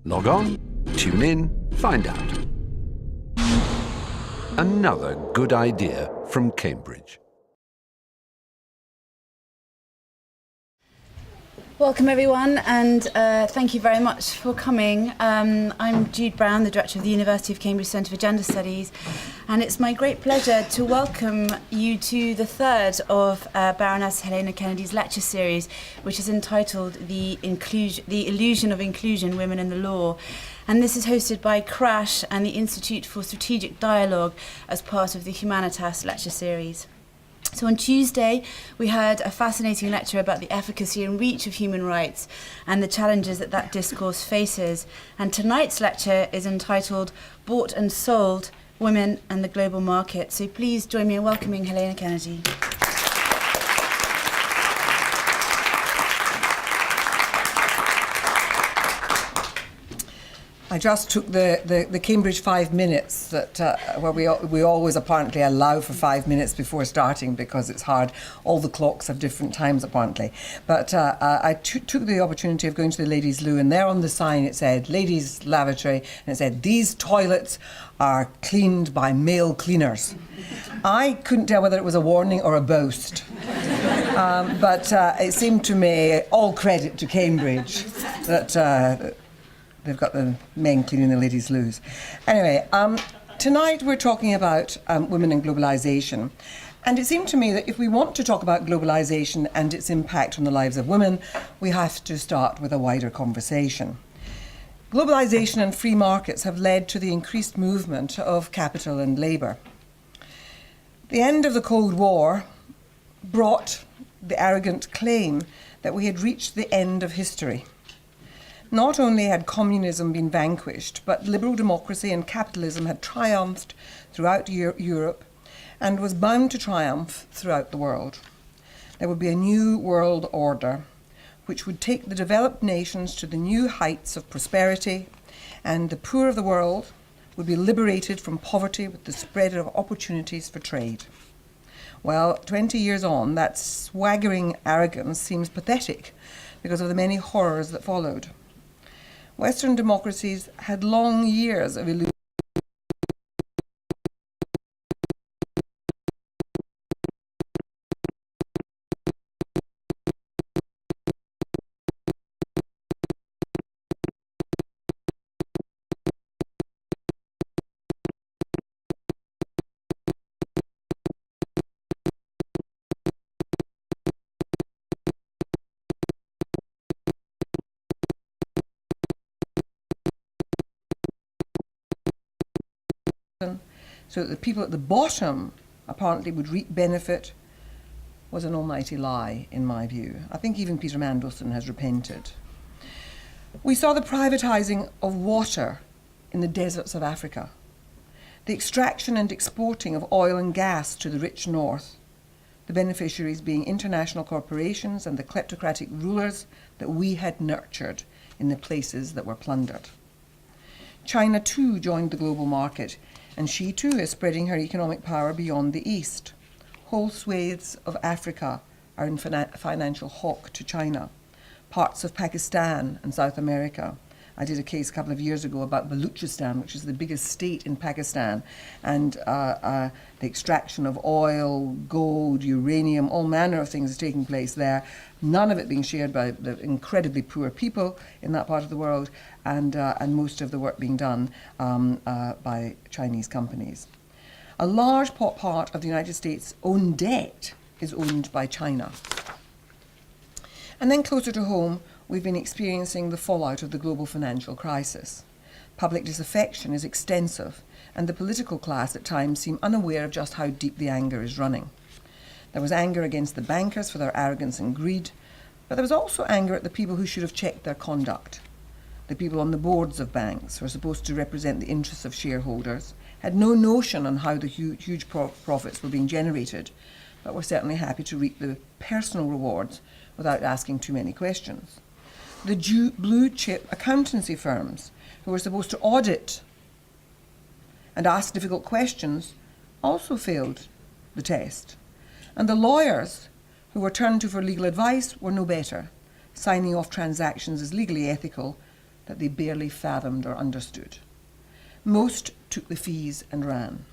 Log on, tune in, find out. Another good idea from Cambridge. Welcome everyone, and thank you very much for coming. I'm Jude Brown, the Director of the University of Cambridge Centre for Gender Studies, and it's my great pleasure to welcome you to the third of Baroness Helena Kennedy's lecture series, which is entitled The Illusion of Inclusion, Women in the Law. And this is hosted by CRASSH and the Institute for Strategic Dialogue as part of the Humanitas lecture series. So on Tuesday, we heard a fascinating lecture about the efficacy and reach of human rights and the challenges that that discourse faces. And tonight's lecture is entitled Bought and Sold, Women and the Global Market. So please join me in welcoming Helena Kennedy. I just took the Cambridge 5 minutes that where we always apparently allow for 5 minutes before starting because it's hard. All the clocks have different times apparently. But I took the opportunity of going to the ladies' loo, and there on the sign it said ladies' lavatory, and it said these toilets are cleaned by male cleaners. I couldn't tell whether it was a warning or a boast. But it seemed to me, all credit to Cambridge, that they've got the men cleaning the ladies' loos. Anyway, tonight we're talking about women and globalisation. And it seemed to me that if we want to talk about globalisation and its impact on the lives of women, we have to start with a wider conversation. Globalisation and free markets have led to the increased movement of capital and labour. The end of the Cold War brought the arrogant claim that we had reached the end of history. Not only had communism been vanquished, but liberal democracy and capitalism had triumphed throughout Europe and was bound to triumph throughout the world. There would be a new world order which would take the developed nations to the new heights of prosperity, and the poor of the world would be liberated from poverty with the spread of opportunities for trade. Well, 20 years on, that swaggering arrogance seems pathetic because of the many horrors that followed. Western democracies had long years of illusion. So that the people at the bottom apparently would reap benefit was an almighty lie, in my view. I think even Peter Mandelson has repented. We saw the privatising of water in the deserts of Africa, the extraction and exporting of oil and gas to the rich north, the beneficiaries being international corporations and the kleptocratic rulers that we had nurtured in the places that were plundered. China too joined the global market, and she too is spreading her economic power beyond the East. Whole swathes of Africa are in financial hock to China. Parts of Pakistan and South America. I did a case a couple of years ago about Baluchistan, which is the biggest state in Pakistan, and the extraction of oil, gold, uranium, all manner of things is taking place there, none of it being shared by the incredibly poor people in that part of the world, and most of the work being done by Chinese companies. A large part of the United States' own debt is owned by China. And then closer to home, we've been experiencing the fallout of the global financial crisis. Public disaffection is extensive, and the political class at times seem unaware of just how deep the anger is running. There was anger against the bankers for their arrogance and greed, but there was also anger at the people who should have checked their conduct. The people on the boards of banks, who are supposed to represent the interests of shareholders, had no notion on how the huge profits were being generated, but were certainly happy to reap the personal rewards without asking too many questions. The blue-chip accountancy firms, who were supposed to audit and ask difficult questions, also failed the test. And the lawyers, who were turned to for legal advice, were no better, signing off transactions as legally ethical that they barely fathomed or understood. Most took the fees and ran.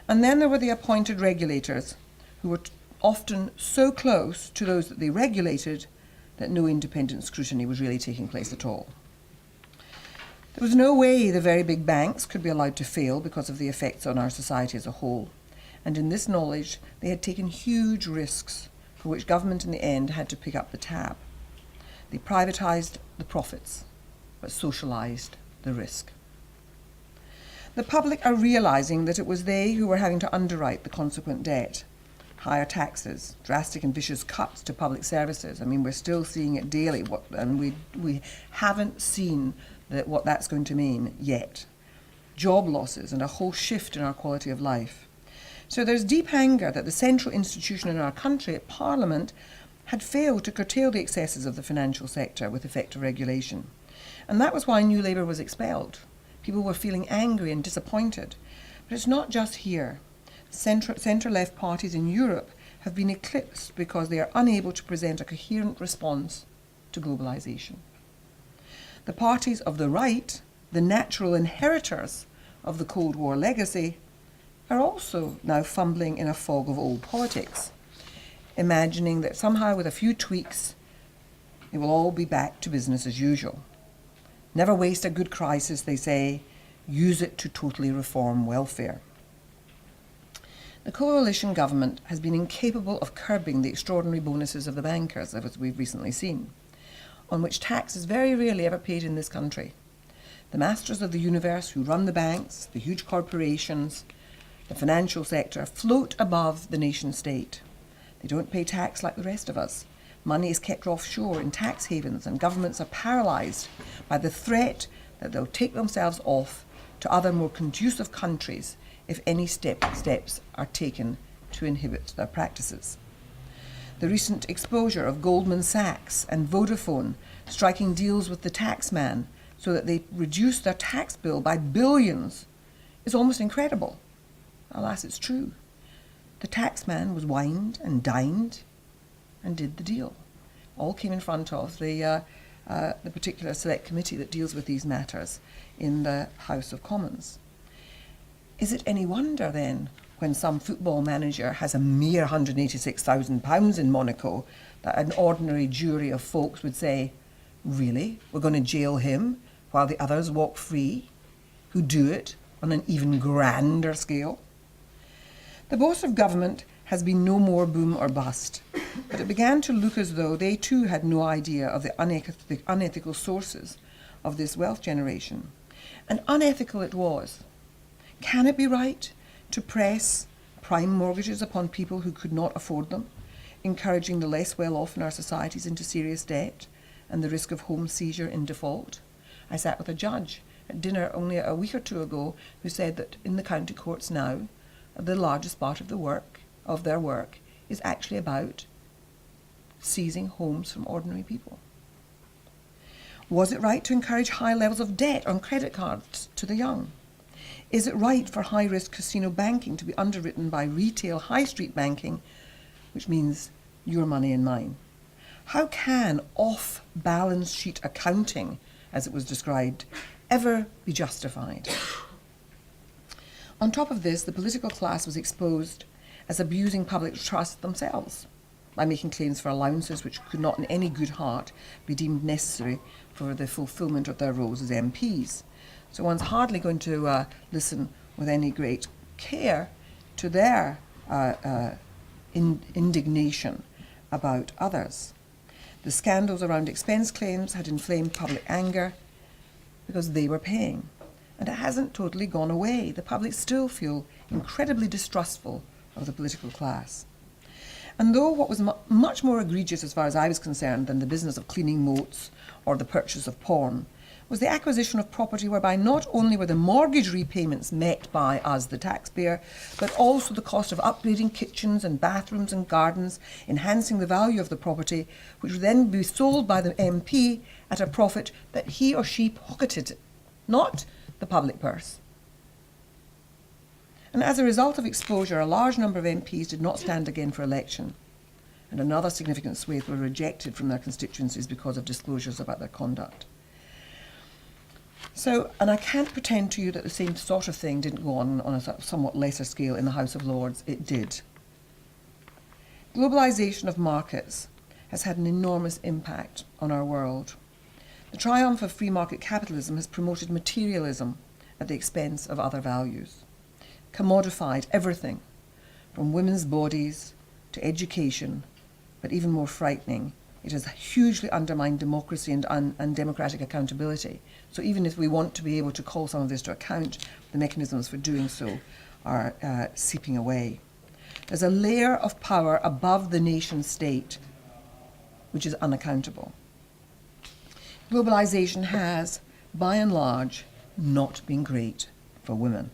And then there were the appointed regulators, who were often so close to those that they regulated that no independent scrutiny was really taking place at all. There was no way the very big banks could be allowed to fail because of the effects on our society as a whole, and in this knowledge they had taken huge risks for which government in the end had to pick up the tab. They privatised the profits, but socialised the risk. The public are realising that it was they who were having to underwrite the consequent debt. Higher taxes, drastic and vicious cuts to public services. I mean, we're still seeing it daily, and we haven't seen what that's going to mean yet. Job losses and a whole shift in our quality of life. So there's deep anger that the central institution in our country, Parliament, had failed to curtail the excesses of the financial sector with effective regulation. And that was why New Labour was expelled. People were feeling angry and disappointed. But it's not just here. Centre-left parties in Europe have been eclipsed because they are unable to present a coherent response to globalisation. The parties of the right, the natural inheritors of the Cold War legacy, are also now fumbling in a fog of old politics, imagining that somehow with a few tweaks it will all be back to business as usual. Never waste a good crisis, they say. Use it to totally reform welfare. The coalition government has been incapable of curbing the extraordinary bonuses of the bankers, as we've recently seen, on which tax is very rarely ever paid in this country. The masters of the universe who run the banks, the huge corporations, the financial sector, float above the nation state. They don't pay tax like the rest of us. Money is kept offshore in tax havens, and governments are paralysed by the threat that they'll take themselves off to other more conducive countries if any steps are taken to inhibit their practices. The recent exposure of Goldman Sachs and Vodafone striking deals with the taxman so that they reduce their tax bill by billions is almost incredible. Alas, it's true. The taxman was wined and dined and did the deal. All came in front of the particular select committee that deals with these matters in the House of Commons. Is it any wonder then, when some football manager has a mere £186,000 in Monaco, that an ordinary jury of folks would say, really, we're going to jail him while the others walk free, who do it on an even grander scale? The boast of government has been no more boom or bust, but it began to look as though they too had no idea of the unethical sources of this wealth generation. And unethical it was. Can it be right to press prime mortgages upon people who could not afford them, encouraging the less well-off in our societies into serious debt and the risk of home seizure in default? I sat with a judge at dinner only a week or two ago who said that in the county courts now, the largest part of their work is actually about seizing homes from ordinary people. Was it right to encourage high levels of debt on credit cards to the young? Is it right for high-risk casino banking to be underwritten by retail high street banking, which means your money and mine? How can off-balance sheet accounting, as it was described, ever be justified? On top of this, the political class was exposed as abusing public trust themselves by making claims for allowances which could not in any good heart be deemed necessary for the fulfilment of their roles as MPs. So one's hardly going to listen with any great care to their indignation about others. The scandals around expense claims had inflamed public anger because they were paying. And it hasn't totally gone away. The public still feel incredibly distrustful of the political class. And though what was much more egregious as far as I was concerned than the business of cleaning moats or the purchase of porn was the acquisition of property whereby not only were the mortgage repayments met by us, the taxpayer, but also the cost of upgrading kitchens and bathrooms and gardens, enhancing the value of the property, which would then be sold by the MP at a profit that he or she pocketed, not the public purse. And as a result of exposure, a large number of MPs did not stand again for election, and another significant swathe were rejected from their constituencies because of disclosures about their conduct. So, and I can't pretend to you that the same sort of thing didn't go on a sort of somewhat lesser scale in the House of Lords. It did. Globalisation of markets has had an enormous impact on our world. The triumph of free market capitalism has promoted materialism at the expense of other values, commodified everything from women's bodies to education, but even more frightening, it has hugely undermined democracy and democratic accountability. So even if we want to be able to call some of this to account, the mechanisms for doing so are seeping away. There's a layer of power above the nation state which is unaccountable. Globalisation has, by and large, not been great for women.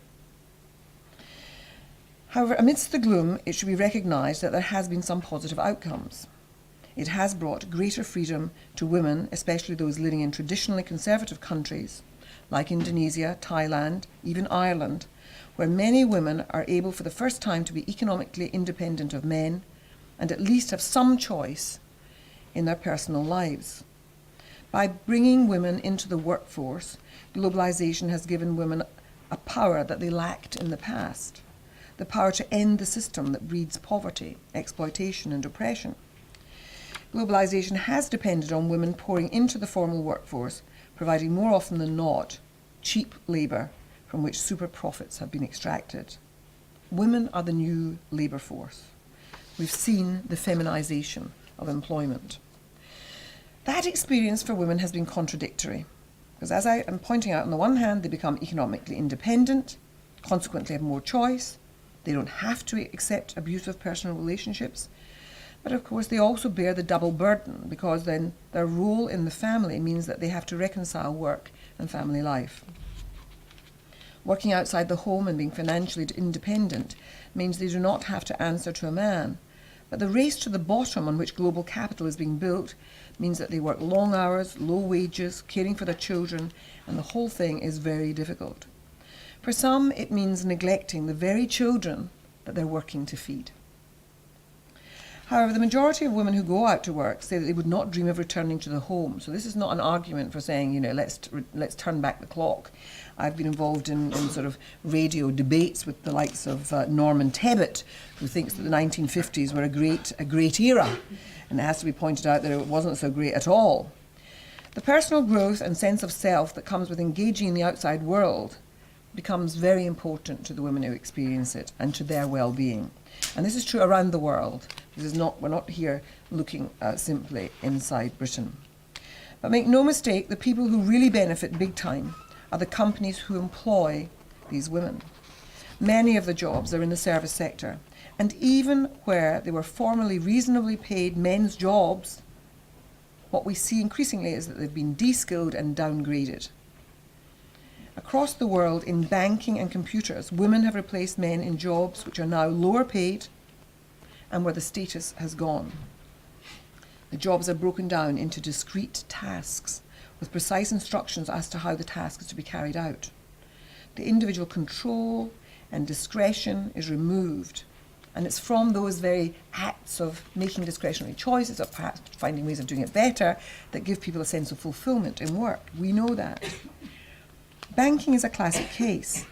However, amidst the gloom, it should be recognised that there has been some positive outcomes. It has brought greater freedom to women, especially those living in traditionally conservative countries like Indonesia, Thailand, even Ireland, where many women are able for the first time to be economically independent of men and at least have some choice in their personal lives. By bringing women into the workforce, globalisation has given women a power that they lacked in the past, the power to end the system that breeds poverty, exploitation and oppression. Globalisation has depended on women pouring into the formal workforce, providing more often than not cheap labour from which super profits have been extracted. Women are the new labour force. We've seen the feminisation of employment. That experience for women has been contradictory, because as I am pointing out, on the one hand, they become economically independent, consequently have more choice, they don't have to accept abusive personal relationships, but of course they also bear the double burden, because then their role in the family means that they have to reconcile work and family life. Working outside the home and being financially independent means they do not have to answer to a man, but the race to the bottom on which global capital is being built means that they work long hours, low wages, caring for their children, and the whole thing is very difficult. For some, it means neglecting the very children that they're working to feed. However, the majority of women who go out to work say that they would not dream of returning to the home. So this is not an argument for saying, let's turn back the clock. I've been involved in sort of radio debates with the likes of Norman Tebbit, who thinks that the 1950s were a great era. And it has to be pointed out that it wasn't so great at all. The personal growth and sense of self that comes with engaging in the outside world becomes very important to the women who experience it and to their well-being. And this is true around the world. We're not here looking simply inside Britain. But make no mistake, the people who really benefit big time are the companies who employ these women. Many of the jobs are in the service sector, and even where they were formerly reasonably paid men's jobs, what we see increasingly is that they've been de-skilled and downgraded. Across the world, in banking and computers, women have replaced men in jobs which are now lower paid and where the status has gone. The jobs are broken down into discrete tasks with precise instructions as to how the task is to be carried out. The individual control and discretion is removed, and it's from those very acts of making discretionary choices, or perhaps finding ways of doing it better, that give people a sense of fulfilment in work. We know that. Banking is a classic case.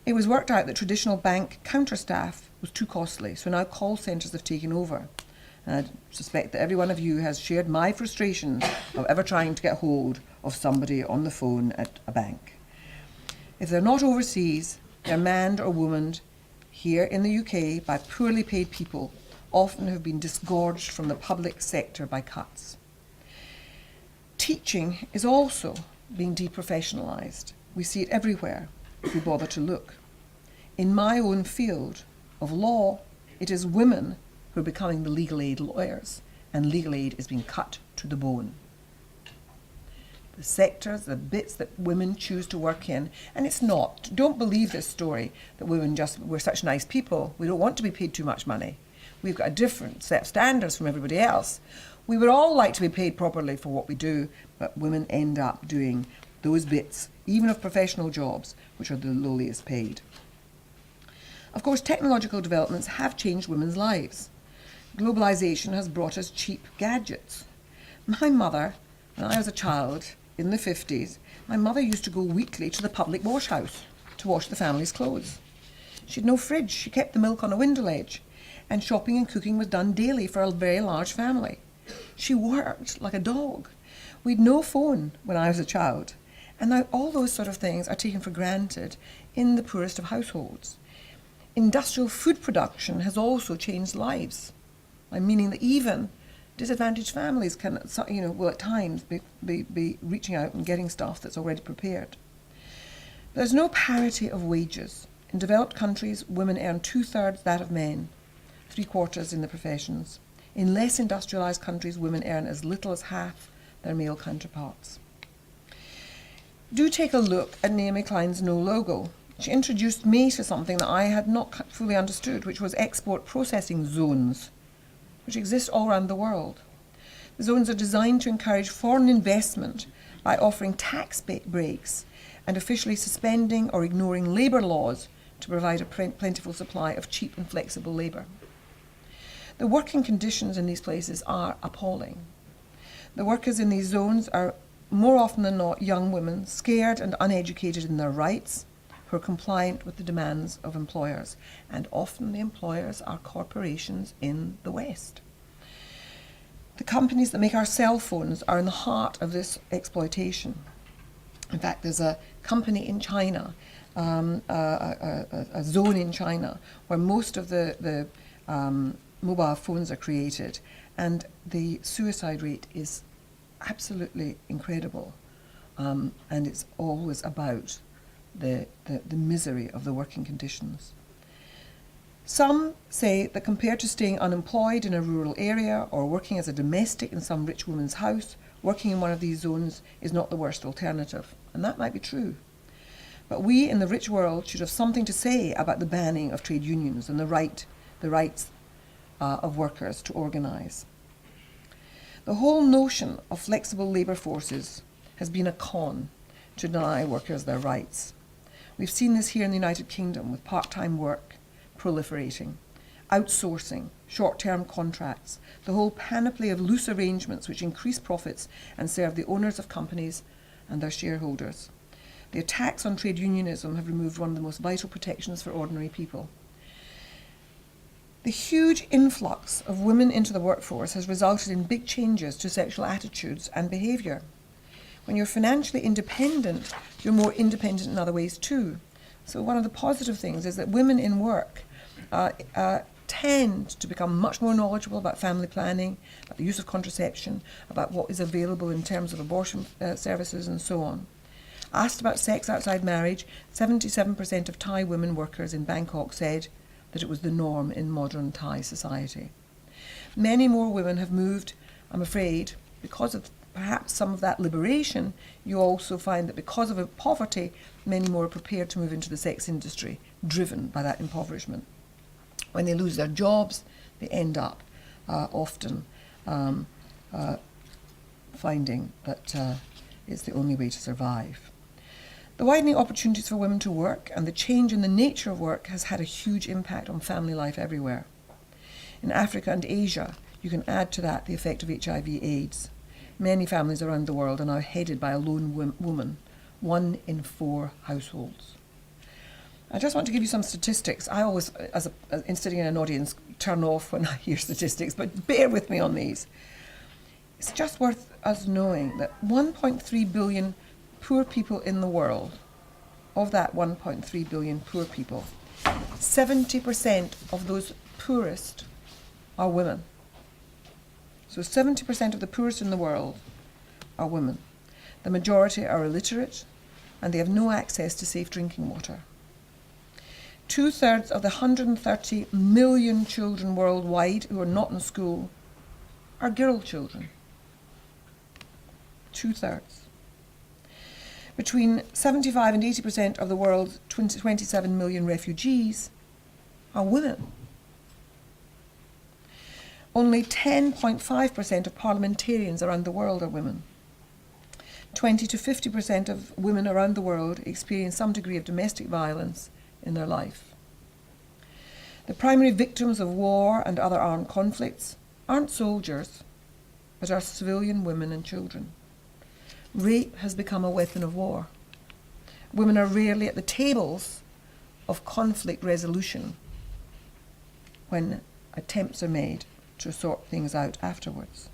It was worked out that traditional bank counter staff was too costly, so now call centres have taken over. And I suspect that every one of you has shared my frustrations of ever trying to get hold of somebody on the phone at a bank. If they're not overseas, they're manned or womaned here in the UK by poorly paid people, often who've been disgorged from the public sector by cuts. Teaching is also being deprofessionalised. We see it everywhere if we bother to look. In my own field of law, it is women who are becoming the legal aid lawyers, and legal aid is being cut to the bone. The sectors, the bits that women choose to work in, and it's not, don't believe this story that we're such nice people, we don't want to be paid too much money. We've got a different set of standards from everybody else. We would all like to be paid properly for what we do, but women end up doing those bits, even of professional jobs, which are the lowliest paid. Of course, technological developments have changed women's lives. Globalisation has brought us cheap gadgets. My mother, when I was a child in the 50s, My mother used to go weekly to the public wash house to wash the family's clothes. She had no fridge, she kept the milk on a window ledge, and shopping and cooking was done daily for a very large family. She worked like a dog. We'd no phone when I was a child, and now all those sort of things are taken for granted in the poorest of households. Industrial food production has also changed lives, by meaning that even disadvantaged families can, will at times be reaching out and getting stuff that's already prepared. There's no parity of wages. In developed countries, women earn 2/3 that of men, 3/4 in the professions. In less industrialised countries, women earn as little as half their male counterparts. Do take a look at Naomi Klein's No logo. She introduced me to something that I had not fully understood, which was export processing zones, which exist all around the world. The zones are designed to encourage foreign investment by offering tax breaks and officially suspending or ignoring labour laws to provide a plentiful supply of cheap and flexible labour. The working conditions in these places are appalling. The workers in these zones are more often than not young women, scared and uneducated in their rights, who are compliant with the demands of employers, and often the employers are corporations in the West. The companies that make our cell phones are in the heart of this exploitation. In fact, there's a company in China, a zone in China, where most of the mobile phones are created, and the suicide rate is absolutely incredible, and it's always about the misery of the working conditions. Some say that compared to staying unemployed in a rural area or working as a domestic in some rich woman's house, working in one of these zones is not the worst alternative. And that might be true. But we in the rich world should have something to say about the banning of trade unions and the rights of workers to organise. The whole notion of flexible labour forces has been a con to deny workers their rights. We've seen this here in the United Kingdom with part-time work proliferating, outsourcing, short-term contracts, the whole panoply of loose arrangements which increase profits and serve the owners of companies and their shareholders. The attacks on trade unionism have removed one of the most vital protections for ordinary people. The huge influx of women into the workforce has resulted in big changes to sexual attitudes and behaviour. When you're financially independent, you're more independent in other ways too. So one of the positive things is that women in work tend to become much more knowledgeable about family planning, about the use of contraception, about what is available in terms of abortion services and so on. Asked about sex outside marriage, 77% of Thai women workers in Bangkok said that it was the norm in modern Thai society. Many more women have moved, I'm afraid, because of perhaps some of that liberation. You also find that because of poverty, many more are prepared to move into the sex industry, driven by that impoverishment. When they lose their jobs, they end up often finding that it's the only way to survive. The widening opportunities for women to work and the change in the nature of work has had a huge impact on family life everywhere. In Africa and Asia, you can add to that the effect of HIV/AIDS. Many families around the world are now headed by a lone woman, 1 in 4 households. I just want to give you some statistics. I always, in sitting in an audience, turn off when I hear statistics, but bear with me on these. It's just worth us knowing that 1.3 billion poor people in the world, of that 1.3 billion poor people, 70% of those poorest are women. So 70% of the poorest in the world are women. The majority are illiterate and they have no access to safe drinking water. 2/3 of the 130 million children worldwide who are not in school are girl children. 2/3. Between 75 and 80% of the world's 27 million refugees are women. Only 10.5% of parliamentarians around the world are women. 20 to 50% of women around the world experience some degree of domestic violence in their life. The primary victims of war and other armed conflicts aren't soldiers, but are civilian women and children. rape has become a weapon of war. Women are rarely at the tables of conflict resolution when attempts are made to sort things out afterwards.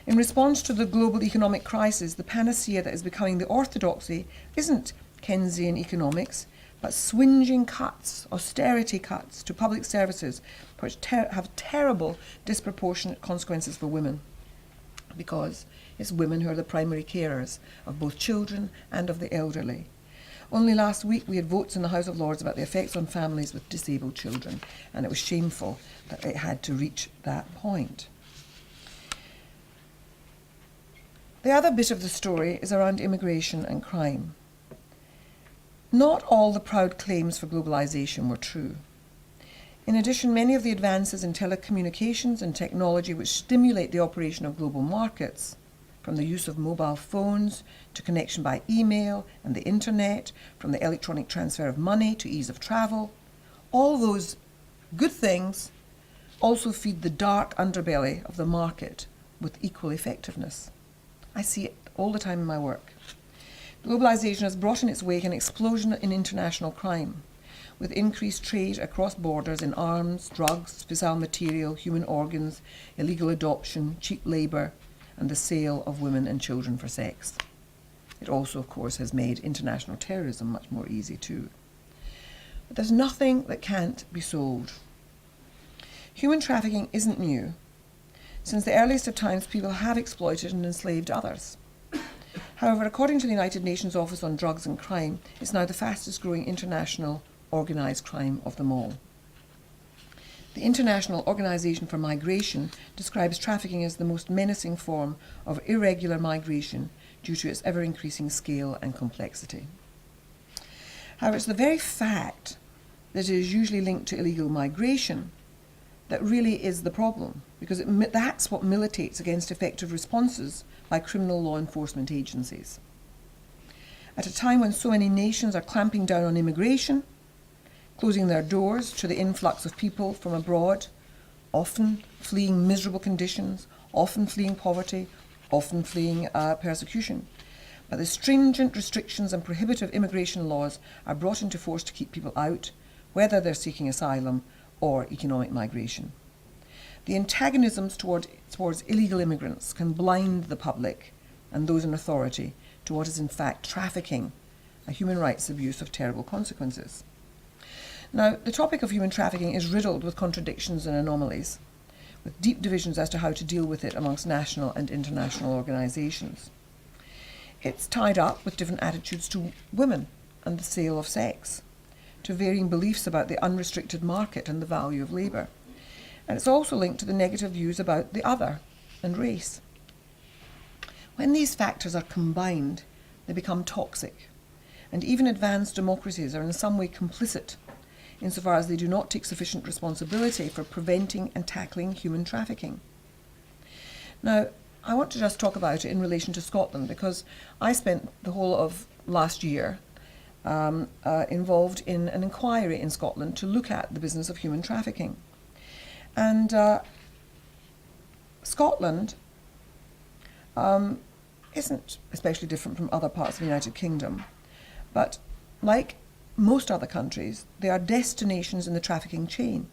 In response to the global economic crisis, the panacea that is becoming the orthodoxy isn't Keynesian economics, but swinging cuts, austerity cuts to public services, which have terrible disproportionate consequences for women, because it's women who are the primary carers of both children and of the elderly. Only last week we had votes in the House of Lords about the effects on families with disabled children, and it was shameful that it had to reach that point. The other bit of the story is around immigration and crime. Not all the proud claims for globalisation were true. In addition, many of the advances in telecommunications and technology which stimulate the operation of global markets, from the use of mobile phones to connection by email and the internet, from the electronic transfer of money to ease of travel, all those good things also feed the dark underbelly of the market with equal effectiveness. I see it all the time in my work. Globalisation has brought in its wake an explosion in international crime, with increased trade across borders in arms, drugs, fissile material, human organs, illegal adoption, cheap labour, and the sale of women and children for sex. It also, of course, has made international terrorism much more easy too. But there's nothing that can't be sold. Human trafficking isn't new. Since the earliest of times, people have exploited and enslaved others. However, according to the United Nations Office on Drugs and Crime, it's now the fastest growing international organised crime of them all. The International Organisation for Migration describes trafficking as the most menacing form of irregular migration due to its ever-increasing scale and complexity. However, it's the very fact that it is usually linked to illegal migration that really is the problem, because that's what militates against effective responses by criminal law enforcement agencies. At a time when so many nations are clamping down on immigration, closing their doors to the influx of people from abroad, often fleeing miserable conditions, often fleeing poverty, often fleeing persecution. But the stringent restrictions and prohibitive immigration laws are brought into force to keep people out, whether they're seeking asylum or economic migration. The antagonisms towards illegal immigrants can blind the public and those in authority to what is in fact trafficking, a human rights abuse of terrible consequences. Now, the topic of human trafficking is riddled with contradictions and anomalies, with deep divisions as to how to deal with it amongst national and international organisations. It's tied up with different attitudes to women and the sale of sex, to varying beliefs about the unrestricted market and the value of labour. And it's also linked to the negative views about the other and race. When these factors are combined, they become toxic, and even advanced democracies are in some way complicit insofar as they do not take sufficient responsibility for preventing and tackling human trafficking. Now, I want to just talk about it in relation to Scotland, because I spent the whole of last year involved in an inquiry in Scotland to look at the business of human trafficking. And Scotland isn't especially different from other parts of the United Kingdom, but like most other countries, they are destinations in the trafficking chain.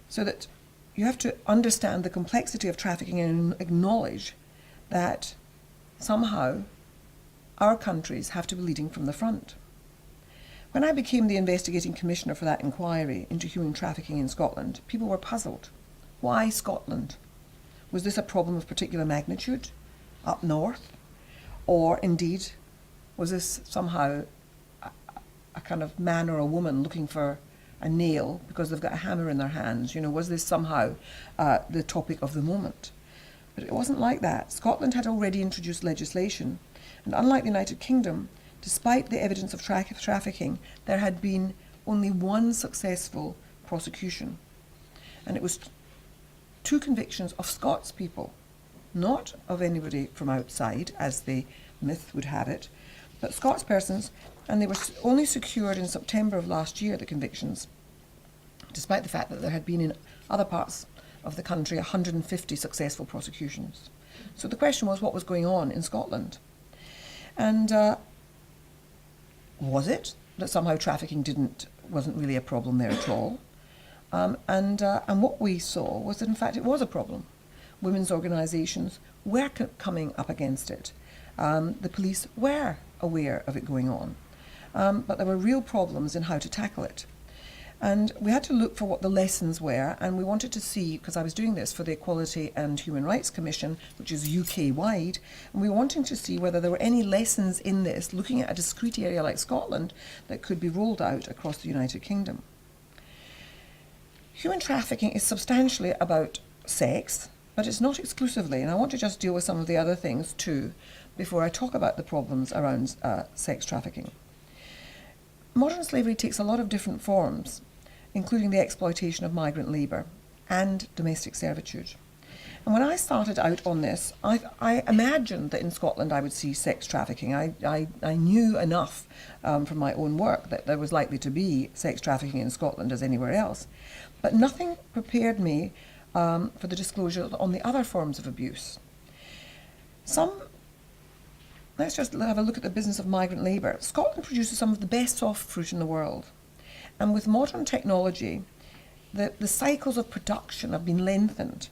So that you have to understand the complexity of trafficking and acknowledge that somehow our countries have to be leading from the front. When I became the investigating commissioner for that inquiry into human trafficking in Scotland, people were puzzled. Why Scotland? Was this a problem of particular magnitude up north? Or indeed, was this somehow a kind of man or a woman looking for a nail because they've got a hammer in their hands? You know, was this somehow the topic of the moment? But it wasn't like that. Scotland had already introduced legislation, and unlike the United Kingdom, despite the evidence of trafficking, there had been only one successful prosecution. And it was 2 convictions of Scots people, not of anybody from outside, as the myth would have it, but Scots persons, and they were only secured in September of last year, the convictions, despite the fact that there had been in other parts of the country 150 successful prosecutions. So the question was, what was going on in Scotland? And was it that somehow trafficking wasn't really a problem there at all? And what we saw was that in fact it was a problem. Women's organisations were coming up against it. The police were aware of it going on. But there were real problems in how to tackle it. And we had to look for what the lessons were, and we wanted to see, because I was doing this for the Equality and Human Rights Commission, which is UK-wide, and we were wanting to see whether there were any lessons in this, looking at a discrete area like Scotland, that could be rolled out across the United Kingdom. Human trafficking is substantially about sex, but it's not exclusively, and I want to just deal with some of the other things too, before I talk about the problems around sex trafficking. Modern slavery takes a lot of different forms, including the exploitation of migrant labour and domestic servitude. And when I started out on this, I imagined that in Scotland I would see sex trafficking. I knew enough from my own work that there was likely to be sex trafficking in Scotland as anywhere else. But nothing prepared me for the disclosure on the other forms of abuse. Let's just have a look at the business of migrant labour. Scotland produces some of the best soft fruit in the world. And with modern technology, the cycles of production have been lengthened.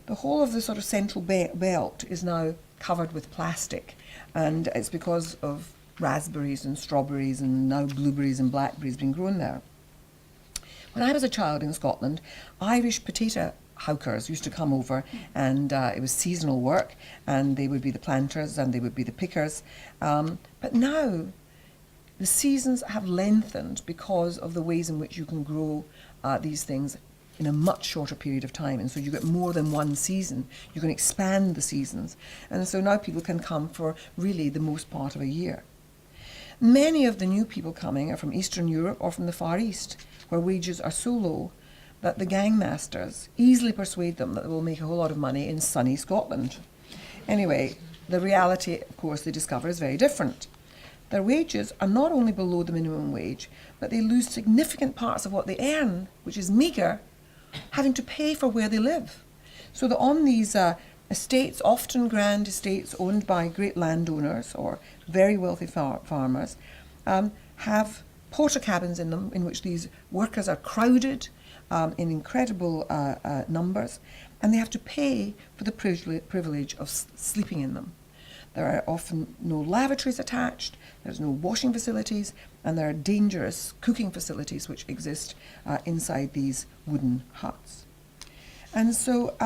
The whole of the sort of central belt is now covered with plastic. And it's because of raspberries and strawberries and now blueberries and blackberries being grown there. When I was a child in Scotland, Irish potato howkers used to come over, and it was seasonal work, and they would be the planters and they would be the pickers. But now the seasons have lengthened because of the ways in which you can grow these things in a much shorter period of time, and so you get more than one season. You can expand the seasons, and so now people can come for really the most part of a year. Many of the new people coming are from Eastern Europe or from the Far East, where wages are so low that the Gangmasters easily persuade them that they will make a whole lot of money in sunny Scotland. Anyway, the reality, of course, they discover is very different. Their wages are not only below the minimum wage, but they lose significant parts of what they earn, which is meagre, having to pay for where they live. So that on these estates, often grand estates owned by great landowners or very wealthy farmers, have porter cabins in them in which these workers are crowded in incredible numbers, and they have to pay for the privilege of sleeping in them. There are often no lavatories attached, there's no washing facilities, and there are dangerous cooking facilities which exist inside these wooden huts. And so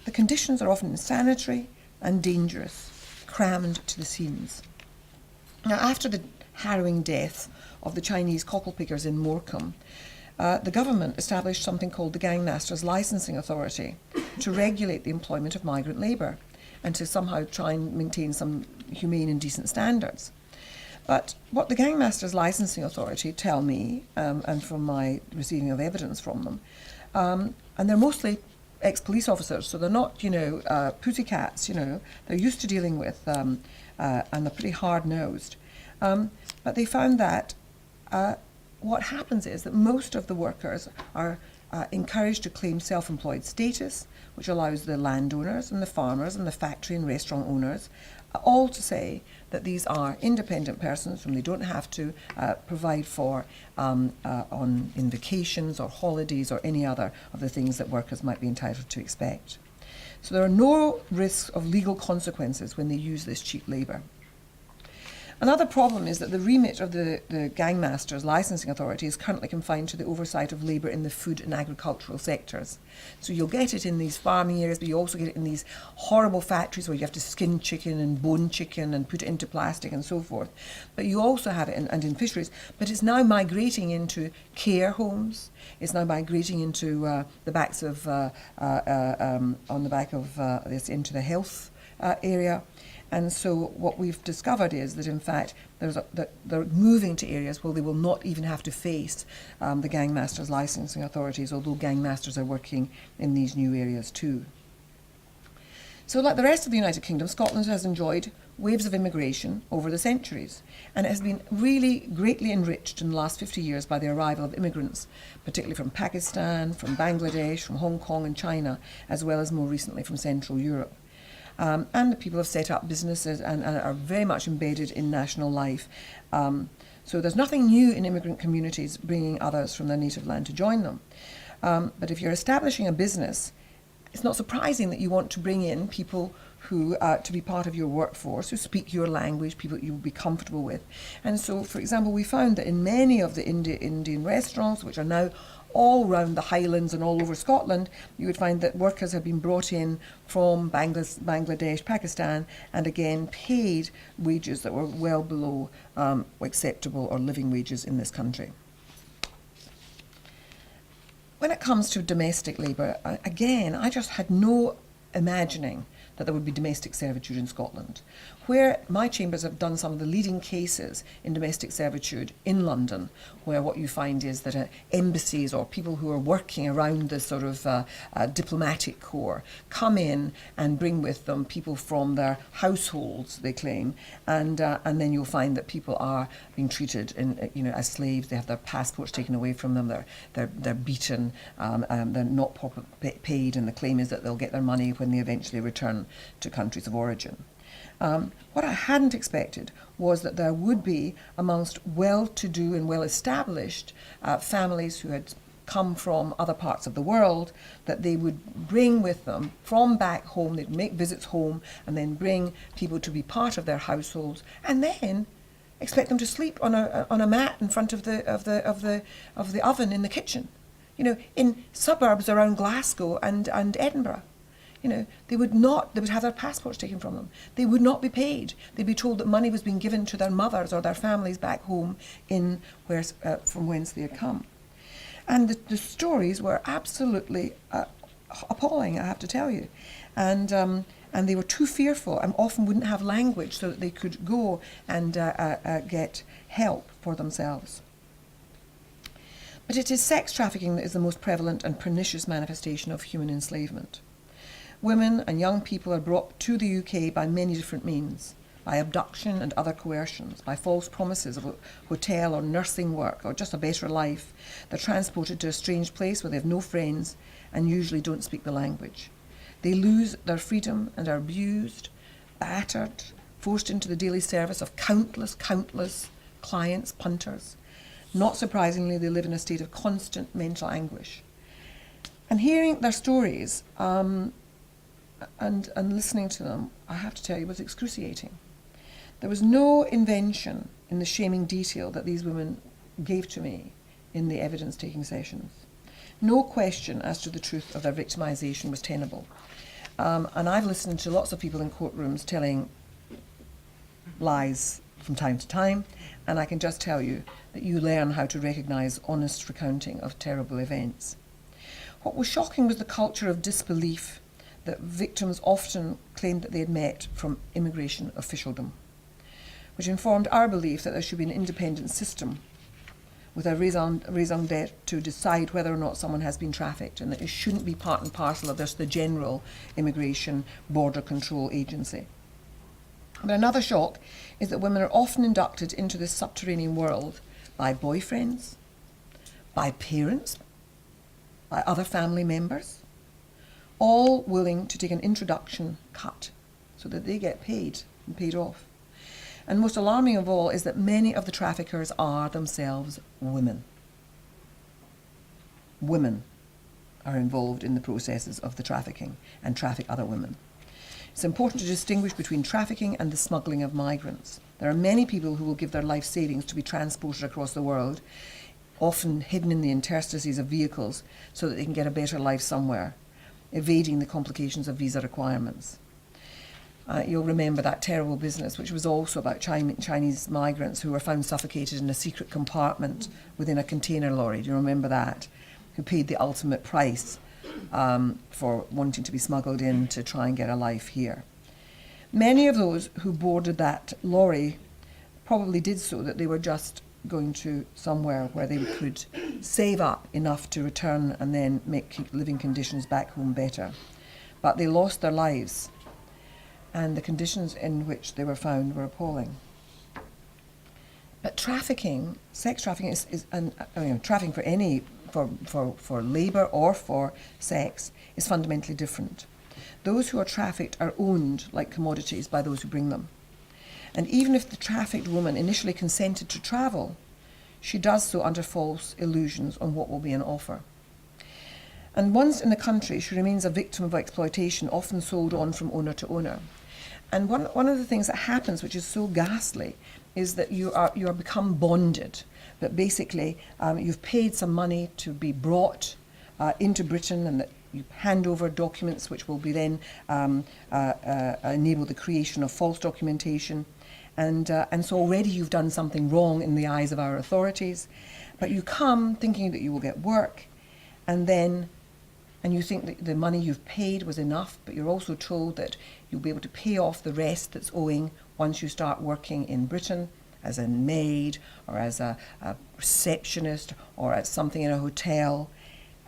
the conditions are often insanitary and dangerous, crammed to the seams. Now, after the harrowing death of the Chinese cockle pickers in Morecambe, the government established something called the Gangmasters Licensing Authority to regulate the employment of migrant labour and to somehow try and maintain some humane and decent standards. But what the Gangmasters Licensing Authority tell me, and from my receiving of evidence from them, and they're mostly ex-police officers, so they're not, pussycats, they're used to dealing with, and they're pretty hard-nosed. But they found that what happens is that most of the workers are encouraged to claim self-employed status, which allows the landowners and the farmers and the factory and restaurant owners all to say that these are independent persons whom they don't have to provide for in vacations or holidays or any other of the things that workers might be entitled to expect. So there are no risks of legal consequences when they use this cheap labour. Another problem is that the remit of the Gangmasters Licensing Authority is currently confined to the oversight of labour in the food and agricultural sectors. So you'll get it in these farming areas, but you also get it in these horrible factories where you have to skin chicken and bone chicken and put it into plastic and so forth. But you also have it in fisheries. But it's now migrating into care homes. It's now migrating into the backs of on the back of this into the health area. And so what we've discovered is that, in fact, that they're moving to areas where they will not even have to face the Gangmasters Licensing Authorities, although Gangmasters are working in these new areas too. So like the rest of the United Kingdom, Scotland has enjoyed waves of immigration over the centuries, and it has been really greatly enriched in the last 50 years by the arrival of immigrants, particularly from Pakistan, from Bangladesh, from Hong Kong and China, as well as more recently from Central Europe. And the people have set up businesses and are very much embedded in national life. So there's nothing new in immigrant communities bringing others from their native land to join them. But if you're establishing a business, it's not surprising that you want to bring in people who to be part of your workforce, who speak your language, people that you will be comfortable with. And so, for example, we found that in many of the Indian restaurants, which are now all around the Highlands and all over Scotland, you would find that workers have been brought in from Bangladesh, Pakistan, and again paid wages that were well below acceptable or living wages in this country. When it comes to domestic labour, again, I just had no imagining that there would be domestic servitude in Scotland. Where my chambers have done some of the leading cases in domestic servitude in London, where what you find is that embassies or people who are working around the sort of diplomatic corps come in and bring with them people from their households, they claim, and then you'll find that people are being treated as slaves. They have their passports taken away from them. They're beaten. They're not properly paid, and the claim is that they'll get their money when they eventually return to countries of origin. What I hadn't expected was that there would be, amongst well-to-do and well-established families who had come from other parts of the world, that they would bring with them from back home, they'd make visits home and then bring people to be part of their households, and then expect them to sleep on a mat in front of the oven in the kitchen, in suburbs around Glasgow and Edinburgh. They would have their passports taken from them. They would not be paid. They'd be told that money was being given to their mothers or their families back home from whence they had come. And the stories were absolutely appalling, I have to tell you. And they were too fearful and often wouldn't have language so that they could go and get help for themselves. But it is sex trafficking that is the most prevalent and pernicious manifestation of human enslavement. Women and young people are brought to the UK by many different means, by abduction and other coercions, by false promises of a hotel or nursing work or just a better life. They're transported to a strange place where they have no friends and usually don't speak the language. They lose their freedom and are abused, battered, forced into the daily service of countless clients, punters. Not surprisingly, they live in a state of constant mental anguish. And hearing their stories, and listening to them, I have to tell you, was excruciating. There was no invention in the shaming detail that these women gave to me in the evidence-taking sessions. No question as to the truth of their victimisation was tenable. And I've listened to lots of people in courtrooms telling lies from time to time, and I can just tell you that you learn how to recognise honest recounting of terrible events. What was shocking was the culture of disbelief that victims often claimed that they had met from immigration officialdom, which informed our belief that there should be an independent system with a raison d'etre to decide whether or not someone has been trafficked, and that it shouldn't be part and parcel of just the general immigration border control agency. But another shock is that women are often inducted into this subterranean world by boyfriends, by parents, by other family members, all willing to take an introduction cut so that they get paid and paid off. And most alarming of all is that many of the traffickers are themselves women. Women are involved in the processes of the trafficking and traffic other women. It's important to distinguish between trafficking and the smuggling of migrants. There are many people who will give their life savings to be transported across the world, often hidden in the interstices of vehicles so that they can get a better life somewhere, evading the complications of visa requirements. You'll remember that terrible business, which was also about Chinese migrants who were found suffocated in a secret compartment within a container lorry. Do you remember that? Who paid the ultimate price for wanting to be smuggled in to try and get a life here. Many of those who boarded that lorry probably did so that they were just going to somewhere where they could save up enough to return and then make living conditions back home better. But they lost their lives, and the conditions in which they were found were appalling. But trafficking, sex trafficking trafficking for labour or for sex is fundamentally different. those who are trafficked are owned like commodities by those who bring them. And even if the trafficked woman initially consented to travel, she does so under false illusions on what will be an offer. And once in the country, she remains a victim of exploitation, often sold on from owner to owner. And one of the things that happens, which is so ghastly, is that you are become bonded. That basically you've paid some money to be brought into Britain, and that you hand over documents which will be then enable the creation of false documentation. And so already you've done something wrong in the eyes of our authorities. But you come thinking that you will get work, and you think that the money you've paid was enough, but you're also told that you'll be able to pay off the rest that's owing once you start working in Britain as a maid or as a receptionist or as something in a hotel.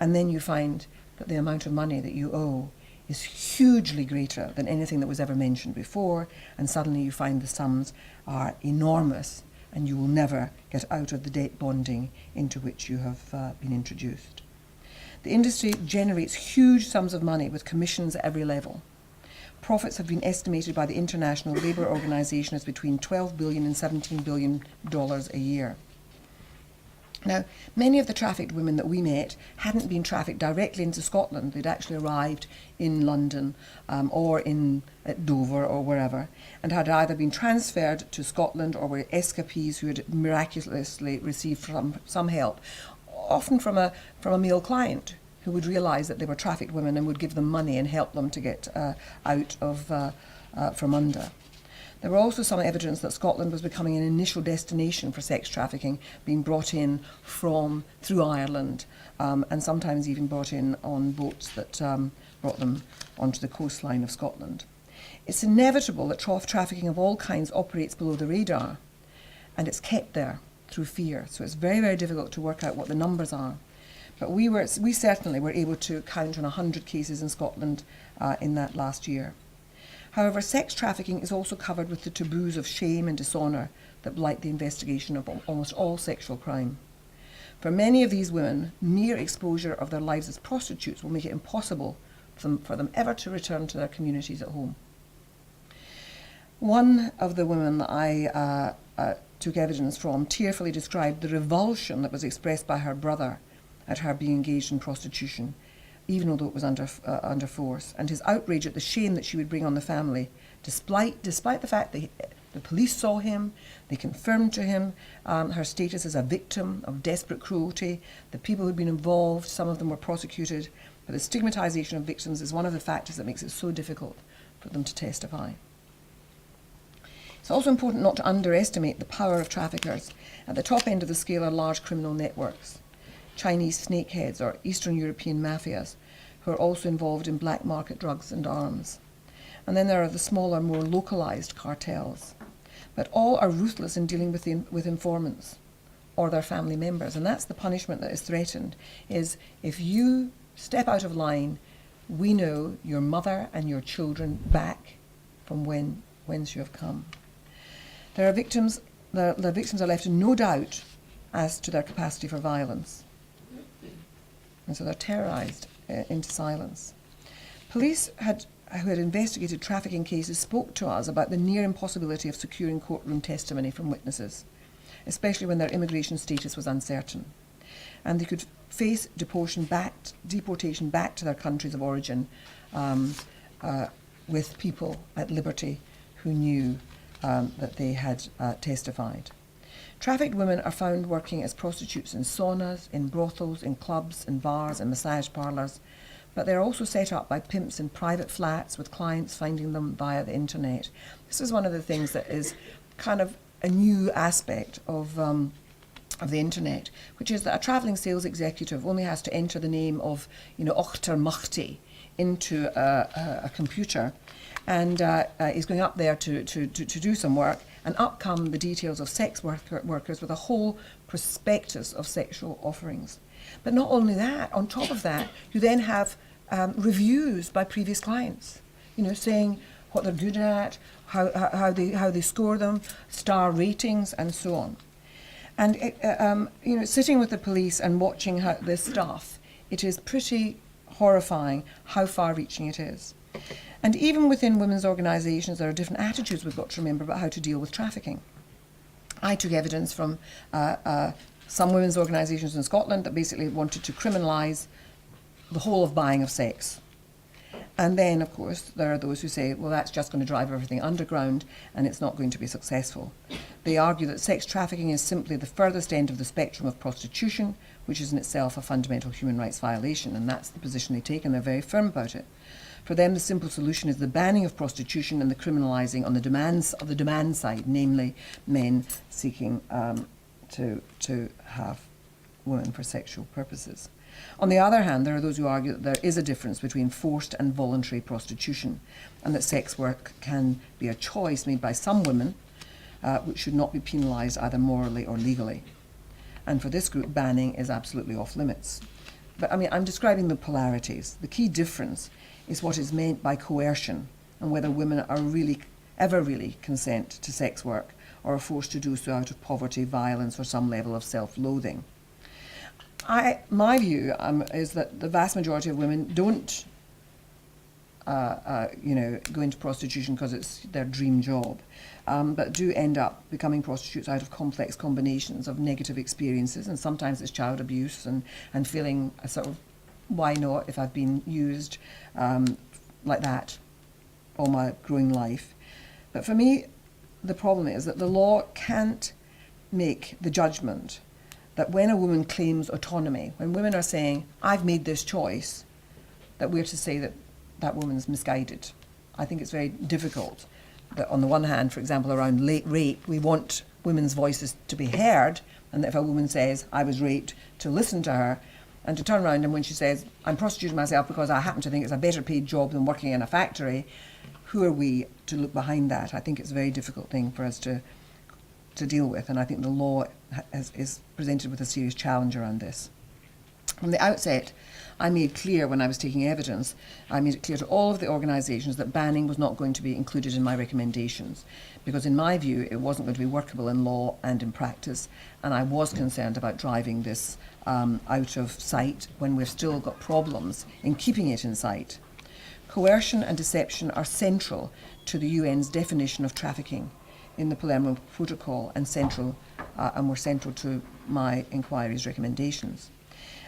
And then you find that the amount of money that you owe is hugely greater than anything that was ever mentioned before, and suddenly you find the sums are enormous and you will never get out of the debt bonding into which you have been introduced. The industry generates huge sums of money with commissions at every level. Profits have been estimated by the International Labour Organization as between $12 billion and $17 billion a year. Now, many of the trafficked women that we met hadn't been trafficked directly into Scotland. They'd actually arrived in London or at Dover or wherever, and had either been transferred to Scotland or were escapees who had miraculously received some help, often from a male client who would realise that they were trafficked women and would give them money and help them to get out of from under. There were also some evidence that Scotland was becoming an initial destination for sex trafficking, being brought in through Ireland, and sometimes even brought in on boats that brought them onto the coastline of Scotland. It's inevitable that trafficking of all kinds operates below the radar, and it's kept there through fear. So it's very, very difficult to work out what the numbers are. But we certainly were able to count on 100 cases in Scotland in that last year. However, sex trafficking is also covered with the taboos of shame and dishonour that blight the investigation of almost all sexual crime. For many of these women, mere exposure of their lives as prostitutes will make it impossible for them ever to return to their communities at home. One of the women that I took evidence from tearfully described the revulsion that was expressed by her brother at her being engaged in prostitution, even although it was under force, and his outrage at the shame that she would bring on the family, despite the fact that the police saw him, they confirmed to him her status as a victim of desperate cruelty. The people who'd been involved, some of them were prosecuted, but the stigmatisation of victims is one of the factors that makes it so difficult for them to testify. It's also important not to underestimate the power of traffickers. At the top end of the scale are large criminal networks, Chinese snakeheads or Eastern European mafias, who are also involved in black market drugs and arms. And then there are the smaller, more localised cartels. But all are ruthless in dealing with informants or their family members. And that's the punishment that is threatened, is if you step out of line, we know your mother and your children back from whence you have come. The victims are left in no doubt as to their capacity for violence. And so they're terrorised into silence. Police who had investigated trafficking cases spoke to us about the near impossibility of securing courtroom testimony from witnesses, especially when their immigration status was uncertain. And they could face deportation back to their countries of origin with people at liberty who knew that they had testified. Trafficked women are found working as prostitutes in saunas, in brothels, in clubs, in bars, and massage parlours, but they're also set up by pimps in private flats with clients finding them via the internet. This is one of the things that is kind of a new aspect of the internet, which is that a travelling sales executive only has to enter the name of, Ochter Machti into a computer, and is going up there to do some work, and up come the details of sex workers with a whole prospectus of sexual offerings. But not only that, on top of that, you then have reviews by previous clients, saying what they're good at, how they score them, star ratings, and so on. And sitting with the police and watching this stuff, it is pretty horrifying how far-reaching it is. And even within women's organisations, there are different attitudes we've got to remember about how to deal with trafficking. I took evidence from some women's organisations in Scotland that basically wanted to criminalise the whole of buying of sex. And then, of course, there are those who say, well, that's just going to drive everything underground and it's not going to be successful. They argue that sex trafficking is simply the furthest end of the spectrum of prostitution, which is in itself a fundamental human rights violation, and that's the position they take, and they're very firm about it. For them, the simple solution is the banning of prostitution and the criminalising on the demand side, namely men seeking to have women for sexual purposes. On the other hand, there are those who argue that there is a difference between forced and voluntary prostitution, and that sex work can be a choice made by some women, which should not be penalised either morally or legally. And for this group, banning is absolutely off limits. But I mean, I'm describing the polarities. The key difference is what is meant by coercion and whether women are ever really consent to sex work or are forced to do so out of poverty, violence, or some level of self-loathing. My view is that the vast majority of women don't go into prostitution because it's their dream job, but do end up becoming prostitutes out of complex combinations of negative experiences, and sometimes it's child abuse and feeling a sort of, why not if I've been used like that all my growing life. But for me, the problem is that the law can't make the judgment that when a woman claims autonomy, when women are saying, I've made this choice, that we're to say that that woman's misguided. I think it's very difficult that on the one hand, for example, around late rape, we want women's voices to be heard, and that if a woman says, I was raped, to listen to her, and to turn around and when she says, I'm prostituting myself because I happen to think it's a better paid job than working in a factory, who are we to look behind that? I think it's a very difficult thing for us to deal with, and I think the law is presented with a serious challenge around this. From the outset, I made clear when I was taking evidence, I made it clear to all of the organisations that banning was not going to be included in my recommendations, because in my view it wasn't going to be workable in law and in practice, and I was concerned about driving this out of sight when we've still got problems in keeping it in sight. Coercion and deception are central to the UN's definition of trafficking in the Palermo Protocol and were central to my inquiry's recommendations.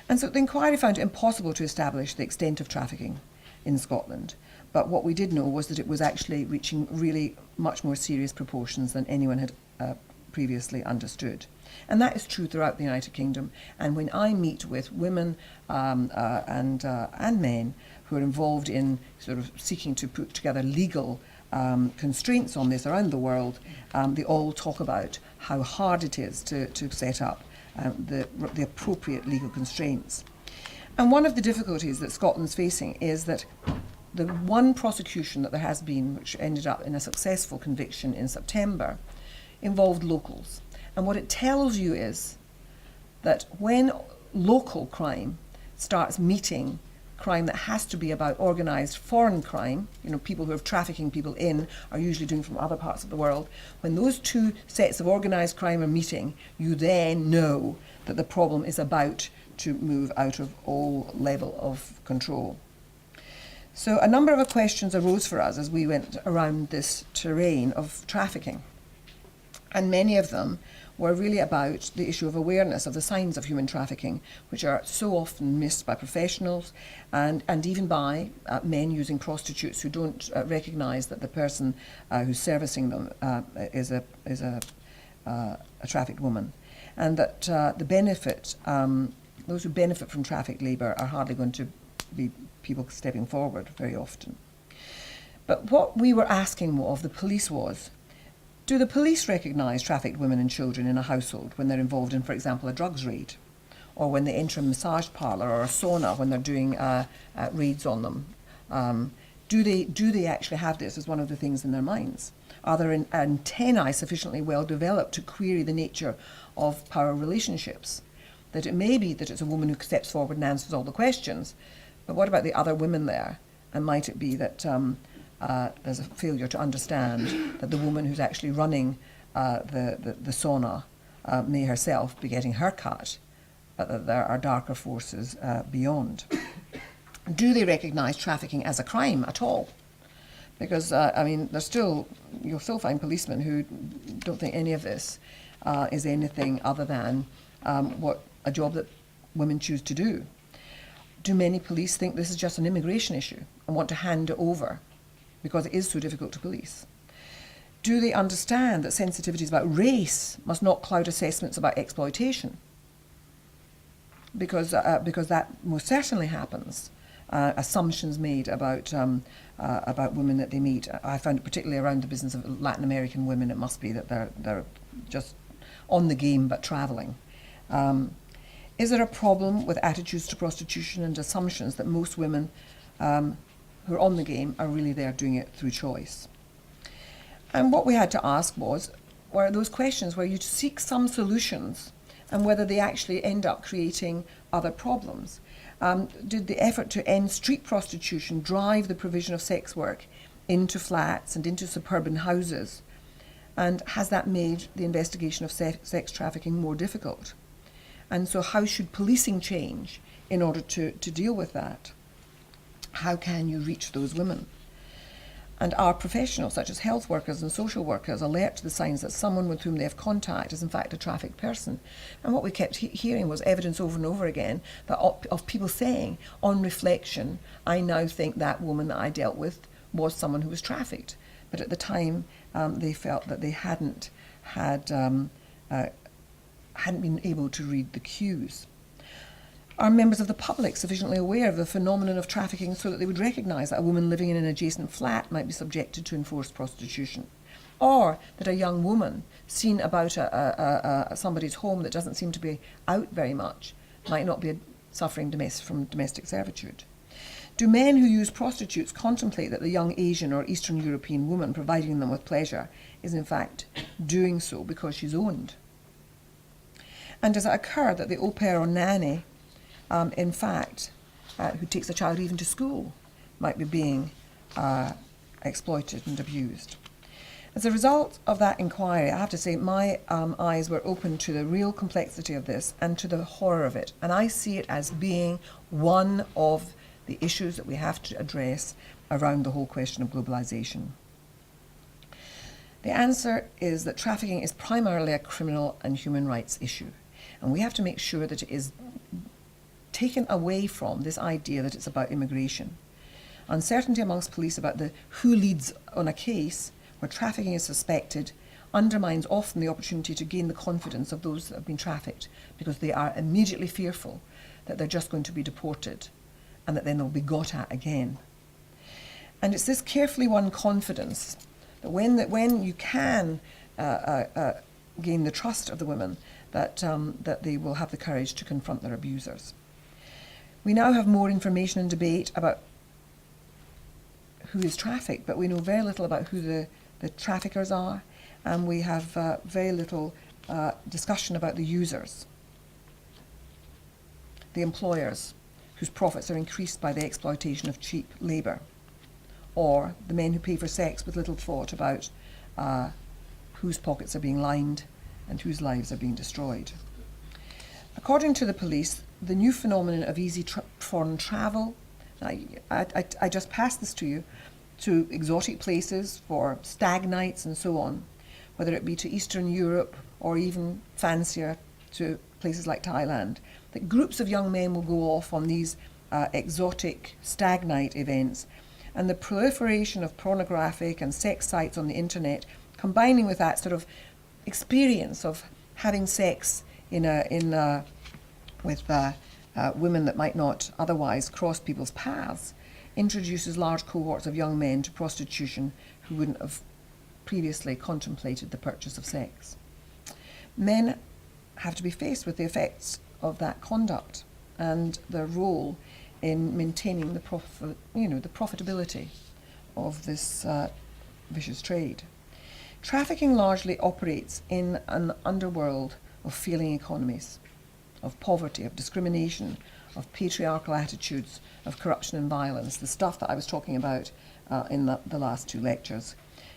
And so the inquiry found it impossible to establish the extent of trafficking in Scotland, but what we did know was that it was actually reaching really much more serious proportions than anyone had previously understood. And that is true throughout the United Kingdom. And when I meet with women and men who are involved in sort of seeking to put together legal constraints on this around the world, they all talk about how hard it is to set up the appropriate legal constraints. And one of the difficulties that Scotland's facing is that the one prosecution that there has been, which ended up in a successful conviction in September, involved locals. And what it tells you is that when local crime starts meeting crime that has to be about organised foreign crime, people who are trafficking people in are usually doing from other parts of the world, when those two sets of organised crime are meeting, you then know that the problem is about to move out of all level of control. So a number of questions arose for us as we went around this terrain of trafficking. And many of them were really about the issue of awareness of the signs of human trafficking, which are so often missed by professionals and even by men using prostitutes who don't recognise that the person who's servicing them is a trafficked woman. And that those who benefit from trafficked labour are hardly going to be people stepping forward very often. But what we were asking of the police was, do the police recognise trafficked women and children in a household when they're involved in, for example, a drugs raid? Or when they enter a massage parlour or a sauna when they're doing raids on them? Do they actually have this as one of the things in their minds? Are their antennae sufficiently well developed to query the nature of power relationships? That it may be that it's a woman who steps forward and answers all the questions, but what about the other women there? And might it be that there's a failure to understand that the woman who's actually running the sauna may herself be getting her cut, but that there are darker forces beyond? Do they recognise trafficking as a crime at all? Because, you'll still find policemen who don't think any of this is anything other than what a job that women choose to do. Do many police think this is just an immigration issue and want to hand it over because it is so difficult to police? Do they understand that sensitivities about race must not cloud assessments about exploitation? Because that most certainly happens. Assumptions made about women that they meet. I found it particularly around the business of Latin American women. It must be that they're just on the game but travelling. Is there a problem with attitudes to prostitution and assumptions that most women who are on the game are really there doing it through choice? And what we had to ask were those questions where you seek some solutions and whether they actually end up creating other problems. Did the effort to end street prostitution drive the provision of sex work into flats and into suburban houses? And has that made the investigation of sex trafficking more difficult? And so how should policing change in order to deal with that? How can you reach those women? And are professionals such as health workers and social workers alert to the signs that someone with whom they have contact is in fact a trafficked person? And what we kept hearing was evidence over and over again that of people saying, on reflection, I now think that woman that I dealt with was someone who was trafficked. But at the time, they felt that they hadn't been able to read the cues. Are members of the public sufficiently aware of the phenomenon of trafficking so that they would recognise that a woman living in an adjacent flat might be subjected to enforced prostitution? Or that a young woman seen about somebody's home that doesn't seem to be out very much might not be suffering from domestic servitude? Do men who use prostitutes contemplate that the young Asian or Eastern European woman providing them with pleasure is in fact doing so because she's owned? And does it occur that the au pair or nanny in fact, who takes a child even to school, might be being exploited and abused? As a result of that inquiry, I have to say my eyes were open to the real complexity of this and to the horror of it. And I see it as being one of the issues that we have to address around the whole question of globalisation. The answer is that trafficking is primarily a criminal and human rights issue. And we have to make sure that it is taken away from this idea that it's about immigration. Uncertainty amongst police about who leads on a case where trafficking is suspected undermines often the opportunity to gain the confidence of those that have been trafficked, because they are immediately fearful that they're just going to be deported and that then they'll be got at again. And it's this carefully won confidence that when you can gain the trust of the women, that they will have the courage to confront their abusers. We now have more information and debate about who is trafficked, but we know very little about who the traffickers are, and we have very little discussion about the users, the employers whose profits are increased by the exploitation of cheap labour, or the men who pay for sex with little thought about whose pockets are being lined and whose lives are being destroyed. According to the police, the new phenomenon of easy foreign travel, I just passed this to you, to exotic places for stag nights and so on, whether it be to Eastern Europe or even fancier to places like Thailand, that groups of young men will go off on these exotic stag night events, and the proliferation of pornographic and sex sites on the internet, combining with that sort of experience of having sex with women that might not otherwise cross people's paths, introduces large cohorts of young men to prostitution who wouldn't have previously contemplated the purchase of sex. Men have to be faced with the effects of that conduct and their role in maintaining the profitability of this vicious trade. Trafficking largely operates in an underworld of failing economies, of poverty, of discrimination, of patriarchal attitudes, of corruption and violence, the stuff that I was talking about in the last two lectures.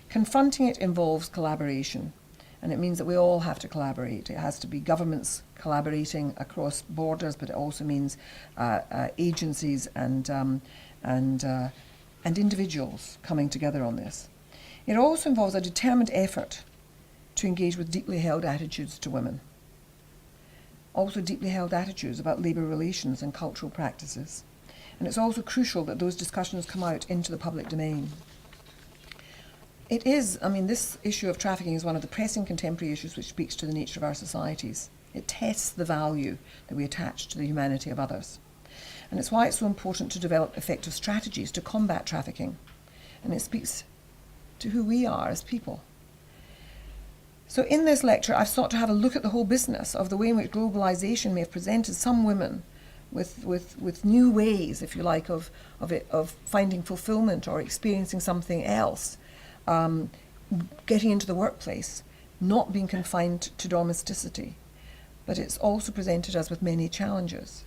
Confronting it involves collaboration, and it means that we all have to collaborate. It has to be governments collaborating across borders, but it also means agencies and and individuals coming together on this. It also involves a determined effort to engage with deeply held attitudes to women. Also deeply held attitudes about labour relations and cultural practices. And it's also crucial that those discussions come out into the public domain. It is, this issue of trafficking is one of the pressing contemporary issues which speaks to the nature of our societies. It tests the value that we attach to the humanity of others. And it's why it's so important to develop effective strategies to combat trafficking. And it speaks to who we are as people. So in this lecture, I've sought to have a look at the whole business of the way in which globalisation may have presented some women with new ways, if you like, of finding fulfilment or experiencing something else, getting into the workplace, not being confined to domesticity. But it's also presented us with many challenges.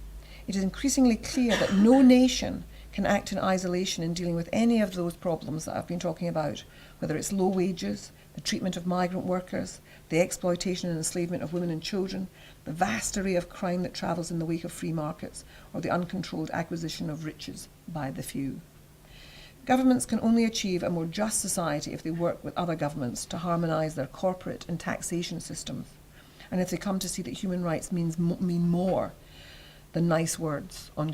It is increasingly clear that no nation can act in isolation in dealing with any of those problems that I've been talking about, whether it's low wages, the treatment of migrant workers, the exploitation and enslavement of women and children, the vast array of crime that travels in the wake of free markets, or the uncontrolled acquisition of riches by the few. Governments can only achieve a more just society if they work with other governments to harmonise their corporate and taxation systems, and if they come to see that human rights mean more than nice words on